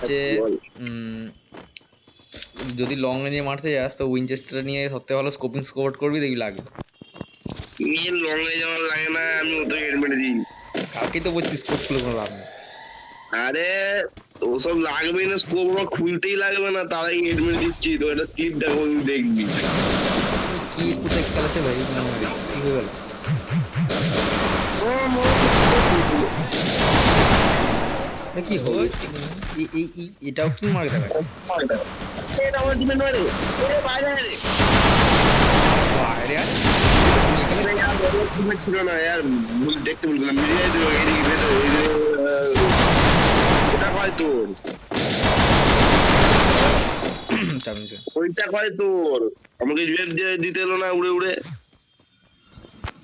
হচ্ছে যদি লং রেঞ্জে মারতে যাস তো উইনচেস্টার নিয়ে সবথেকে ভালো স্কোপিং স্কোয়াড করবি, দেখবি লাগবে। লং রেঞ্জ আমার লাগে না, আমি ওতে হেড মেরে দিই। কালকেই তো বলছিস স্কোপ খুলে কোনো লাভ নেই। আরে ওসব লাগবেই না, স্কোপ আমার খুলতেই লাগবে না, তারাই হেড মেরে দিচ্ছি। তো এটা স্কিপ দেখো, দেখবি কি কোথায় খেলাছে ভাই, কি হয়ে গেল? কি হচ্ছে এটাও কি মারে দেখায়? এটা আমার দিবে নয় রে, বাইরে রে বাইরে ছিল না यार, ভুল দেখতে বললাম। ওটা হয় তোর, ওইটা হয় তোর। আমাকে জুয়েব দিতে এলো না উড়ে উড়ে।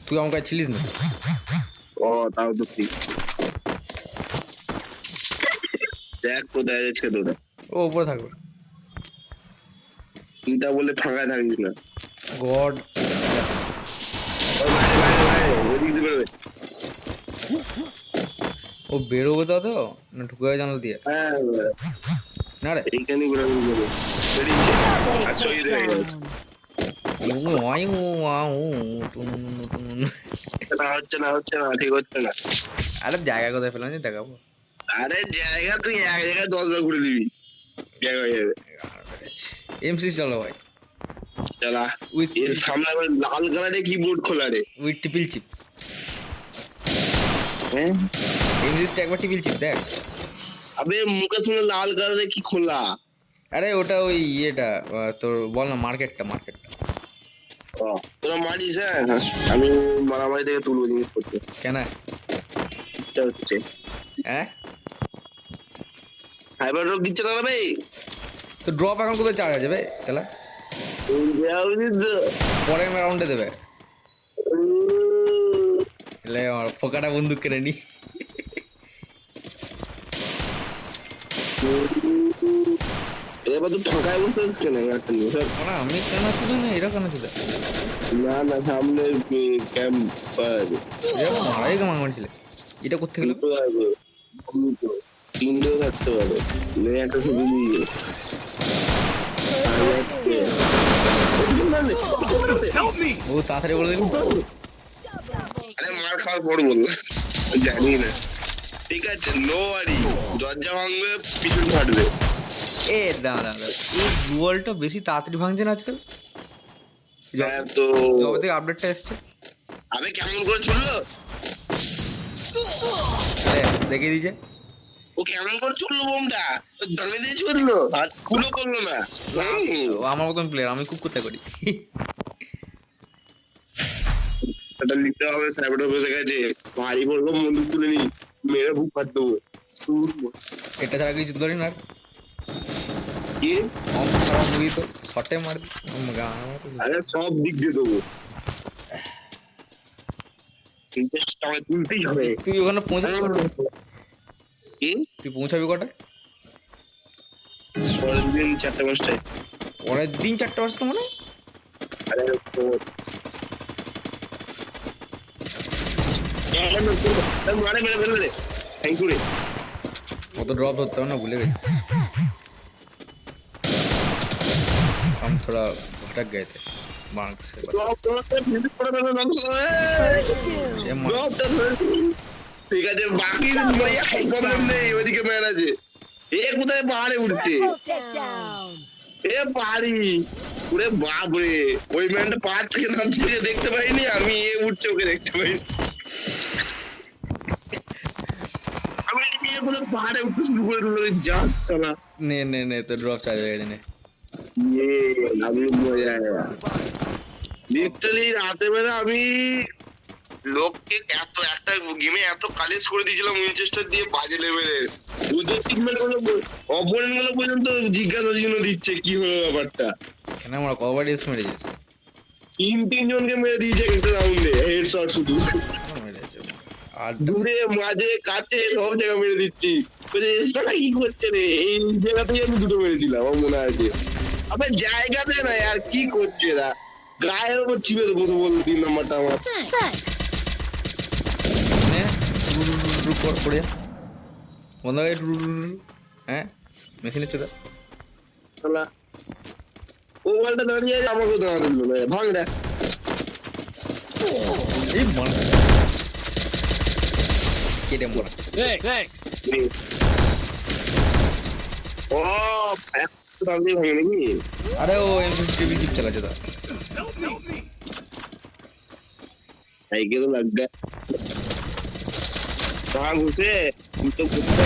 তুই আমার কাছে ছিলিস না? ও তাও তো ঠিক। দেখ কোথায় যাচ্ছে তোরা। ও উপরে থাকবে। চিন্তা বলে ফাঁকায় থাকিস না। গড ও বেরোবে তো না ঢুকে জানাল দিয়ে? না রে এইখানে হচ্ছে না, হচ্ছে না, ঠিক হচ্ছে না। আরে জায়গা কোথায় পেলাম দেখাবো? আরে জায়গা তুই এক জায়গায় 10 বার ঘুরে দিবি, জায়গা হয়ে যাবে। এমসি চলো ভাই, চালা। উইথ এর সামনে আবার লাল কালারে কিবোর্ড খোলা রে, উইথ ট্রিপল চিপ। হ্যাঁ এমসি একবার ট্রিপল চিপ দেখ। আবে মুখে শুনে লাল কালারে কি খোলা? আরে ওটা ওই ইয়েটা তোর বল না, মার্কেটটা। তোরা মারিস? হ্যাঁ আমি মারামারি থেকে তুলবো জিনিস করতে। কেন হচ্ছে হ্যাঁ ফাইবার রোগ দিচ্ছে না ভাই। তো ড্রপ এখন কোথায় চার্জ যাবে খেলা? পরের রাউন্ডে দেবে। আমার ফোকাটা বন্দুক কেনে নি। এবার তো ফাঁকায় বসে আছিস কেন? আমি কেন ছিল না, এরা কেন ছিল না না, সামনে ক্যাম্পার মারাই কেমন মারছিল। এটা করতে গেল তিনটেও থাকতে পারে, একটা ছবি দিয়ে ও তাড়াতাড়ি বলে দিল। আরে মার খাওয়ার পর বললাম, জানি না। ঠিক আছে, নো ওয়ারি, দরজা ভাঙবে, পিছন ফাটবে। দাঁড়া এই দুয়ালটা বেশি তাড়াতাড়ি ভাঙছে না আজকাল। তো যবে থেকে আপডেটটা এসছে। আবে কেমন করে ছুড়লো দেখে দিয়েছে ও, কেমন করে ছুড়লো বোমটা, দামে দিয়ে ছুড়লো, আর কুলো করলো না। আমার মতন প্লেয়ার, আমি খুব করতে পারি। এটা লিখতে হবে, সাইবার বসে গেছে, ভারী বলবো বন্দুক তুলে নি, মেরে বুক ফাট দেবো। এটা ছাড়া কিছু ধরি না কি মুড়ি তো শর্টে মারবি। আরে সব দিক দিয়ে দেবো, তুলতেই হবে। তুই ওখানে পৌঁছাবি? তুই পৌঁছাবি কটায়? পরের দিন 4:05। পরের দিন 4:05 মানে? আরে মারে মেরে ফেলবে রে, থ্যাংক ইউ রে। কত ড্রপ ধরতে হবে না, ভুলে গেছি। हम थोड़ा भटक गए थे मार्ग से। ঠিক আছে, বাকি প্রবলেম নেই, ওইদিকে ম্যান আছে। এ কোথায় পাহাড়ে উঠছে? এ পারি ওরে বাপ রে, ওই ম্যানটা পাহাড় থেকে নামছে দেখতে পাইনি আমি, এ উঠছে ওকে দেখতে পাইনি। আমি পাহাড়ে উঠতে শুরু করে দিল, যাস সালা। নে তো ড্রপ চার্জ হয়ে গেছে। আমি মজা লিটারালি রাতে বেলা আমি লোককে এত একটা গেমে এত কালেজ করে দিয়েছিলাম উইনচেস্টার দিয়ে, বাজে লেভেলের। ওদের টিমমেট গুলো, অপোনেন্ট গুলো পর্যন্ত জিজ্ঞাসার জন্য দিচ্ছে কি হলো ব্যাপারটা। কেন আমরা কবার এস মেরেছিস? তিন জনকে মেরে দিয়েছে একটা রাউন্ডে, হেডশট শুধু। আর দূরে মাঝে কাছে সব জায়গা মেরে দিচ্ছি। কি করছে রে, এই জায়গাতেই আমি দুটো মেরেছিলাম আমার মনে আছে। আবার জায়গাতে না আর কি করছে এরা, গায়ের উপর চিপে দেবো তো বলতো 3 নাম্বারটা আমার। বন্ধ হয়ে হ্যাঁ মেশিনের চোদা শালা ও বলটা দাঁড়িয়ে আমাকে দাঁড়াতে দিল না ভাঙ রে এই মার কেটে মরা Thanks. ও একটা দাঁড়িয়ে ভাঙে নাকি আরে ও এমসিসি জিপ চালাচ্ছে দা সাইকেল তো লাগ গয়া कहाँ घुसे तो कुत्ता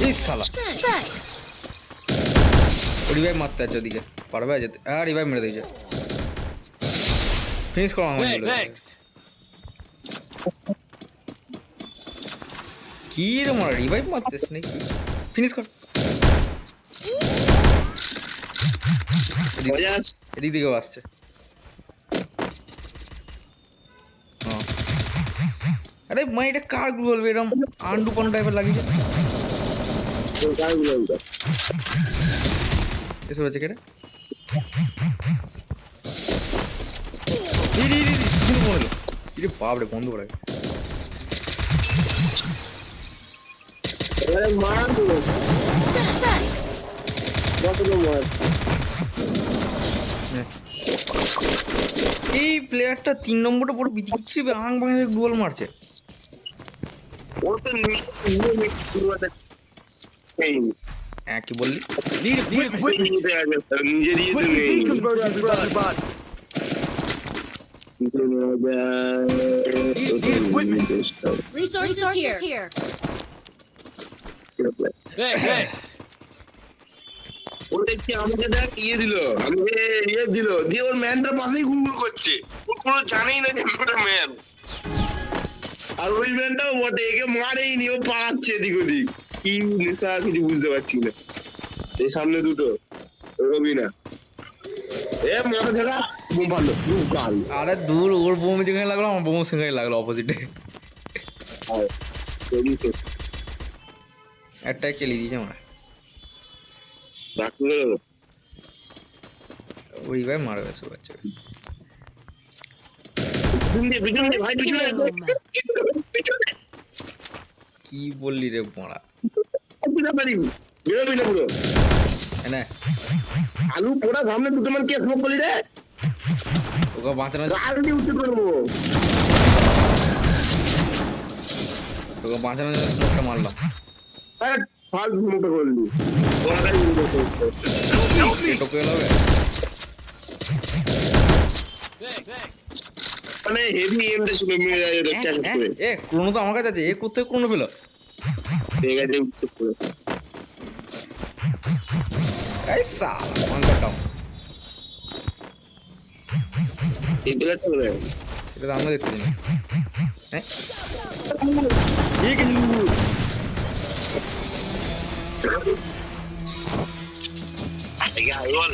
এই শালা Thanks. রিভাইভ মারতে আছে ওদিকে পারবে যেতে আর রিভাইভ মেরে দিয়েছে ফিনিশ করো আমার বলে Thanks. কি রে মারা রিভাইভ মারতেছ নাকি ফিনিশ কর बजाज এদিক দিকেও আসছে আরে মানে এটা কার বলবে এরকম আন্ডু পান্ডু টাইপের লাগিয়েছে तो काय बोलतो এসব আছে কেটে ইরি ইরি শুরু করলো ইরে বাপরে বন্ধ করে अरे मार दो Thanks. बस तो मार এই প্লেয়ারটা 3 নম্বরটা পুরো বিচিত্রি আং ভাঙে গোল মারছে वो तो नहीं हुआ था नहीं হ্যাঁ কি বললি Need equipment. नहीं आ गया मुझे ये तो Equipment नहीं conversion for everybody. मुझे नहीं आ गया equipment. Resources here. Thanks. ও দেখছি আমাকে দেখ ইয়ে দিল আমাকে ইয়ে দিল দিয়ে ওর ম্যানটার পাশেই ঘুরঘুর করছে ও কোনো জানেই না যে ওটা ম্যান আর ওই ম্যানটাও বটে একে মারেই নি ও পালাচ্ছে এদিক ওদিক কি নেশা কিছু বুঝতে পারছি না এই সামনে দুটো রবি না এ মাথা ঝাড়া বুম পারলো বুম কাল আরে দূর ওর বোম যেখানে লাগলো আমার বোম সেখানে লাগলো অপোজিটে একটা কেলি দিয়েছে আমার ডাক্তার গেল ওই ভাই মারবে সব বাচ্চা পিছনে ভাই পিছনে কি বললি রে মারা পিছনে পারি বেরোবি না পুরো না আলু পোড়া সামনে দুটো মান কে স্মোক করলি রে ওকে বাঁচানো আলু উঠতে করবো তোকে বাঁচানোর জন্য স্মোকটা মারলাম ফাল স্মোকটা করলি ওরাটাই উঠতে করছে টোকে হবে Thanks. মানে হেভি এমটা ছিল মেরে যায় এটা ট্যাক করে এ ক্রোনো তো আমার কাছে আছে এ কোথায় ক্রোনো পেলো ঠিক আছে উঠছে করে এই সালা মানকাটাও এই প্লেয়ারটা করে সেটা তো আমরা দেখতে না হ্যাঁ ঠিক আছে আই বল